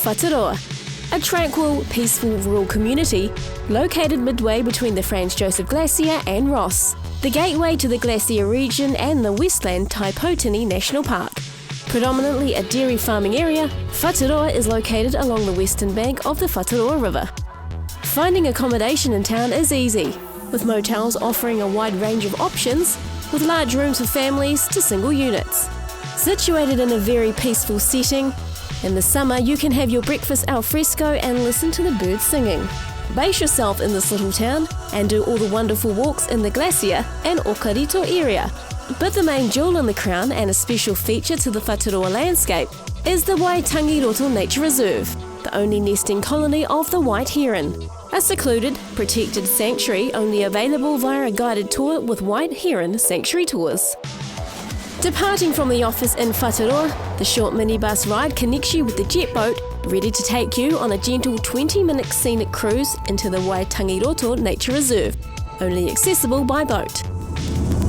Whataroa, a tranquil, peaceful rural community located midway between the Franz Josef Glacier and Ross, the gateway to the glacier region and the Westland Taipotini National Park. Predominantly a dairy farming area, Whataroa is located along the western bank of the Whataroa River. Finding accommodation in town is easy, with motels offering a wide range of options, with large rooms for families to single units. Situated in a very peaceful setting, in the summer you can have your breakfast al fresco and listen to the birds singing. Base yourself in this little town and do all the wonderful walks in the glacier and Hokitika area. But the main jewel in the crown and a special feature to the Whataroa landscape is the Whataroa Nature Reserve, the only nesting colony of the white heron. A secluded, protected sanctuary only available via a guided tour with White Heron Sanctuary Tours. Departing from the office in Whataroa, the short minibus ride connects you with the jet boat, ready to take you on a gentle 20-minute scenic cruise into the Whataroa Nature Reserve, only accessible by boat.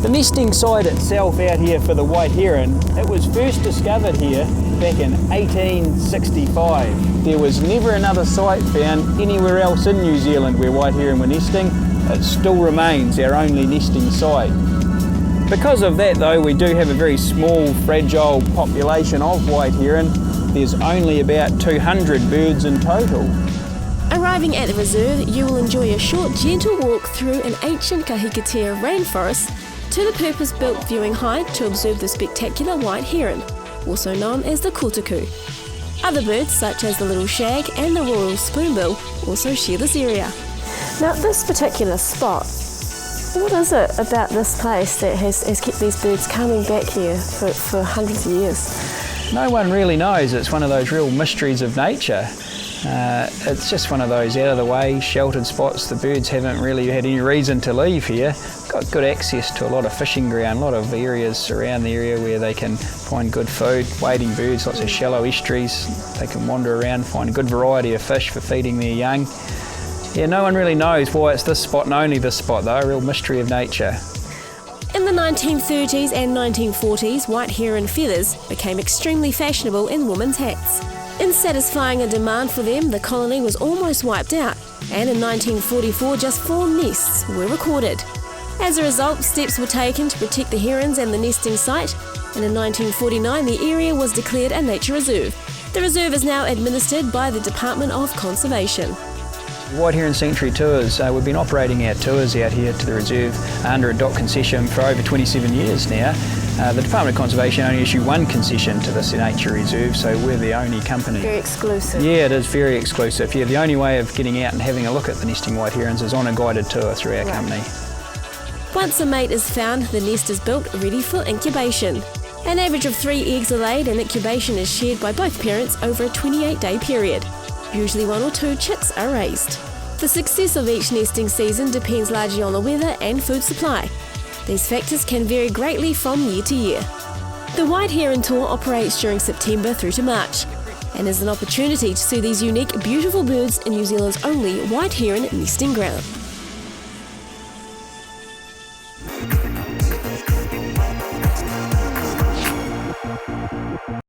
The nesting site itself out here for the white heron, it was first discovered here back in 1865. There was never another site found anywhere else in New Zealand where white heron were nesting. It still remains our only nesting site. Because of that though, we do have a very small, fragile population of white heron. There's only about 200 birds in total. Arriving at the reserve, you will enjoy a short, gentle walk through an ancient kahikatea rainforest to the purpose-built viewing height to observe the spectacular white heron, also known as the kotuku. Other birds, such as the little shag and the royal spoonbill, also share this area. Now, this particular spot, what is it about this place that has kept these birds coming back here for hundreds of years? No one really knows. It's one of those real mysteries of nature. It's just one of those out-of-the-way, sheltered spots. The birds haven't really had any reason to leave here. Got good access to a lot of fishing ground, a lot of areas around the area where they can find good food, wading birds, lots of shallow estuaries. They can wander around, find a good variety of fish for feeding their young. Yeah, no one really knows why it's this spot and only this spot though, a real mystery of nature. In the 1930s and 1940s, white heron feathers became extremely fashionable in women's hats. In satisfying a demand for them, the colony was almost wiped out, and in 1944 just 4 nests were recorded. As a result, steps were taken to protect the herons and the nesting site, and in 1949 the area was declared a nature reserve. The reserve is now administered by the Department of Conservation. White Heron Sanctuary Tours, we've been operating our tours out here to the reserve under a DOC concession for over 27 years now. The Department of Conservation only issue one concession to this nature reserve, so we're the only company. Very exclusive. Yeah, it is very exclusive. Yeah, the only way of getting out and having a look at the nesting white herons is on a guided tour through our company. Once a mate is found, the nest is built ready for incubation. An average of 3 eggs are laid and incubation is shared by both parents over a 28-day period. Usually 1 or 2 chicks are raised. The success of each nesting season depends largely on the weather and food supply. These factors can vary greatly from year to year. The White Heron Tour operates during September through to March and is an opportunity to see these unique, beautiful birds in New Zealand's only white heron nesting ground.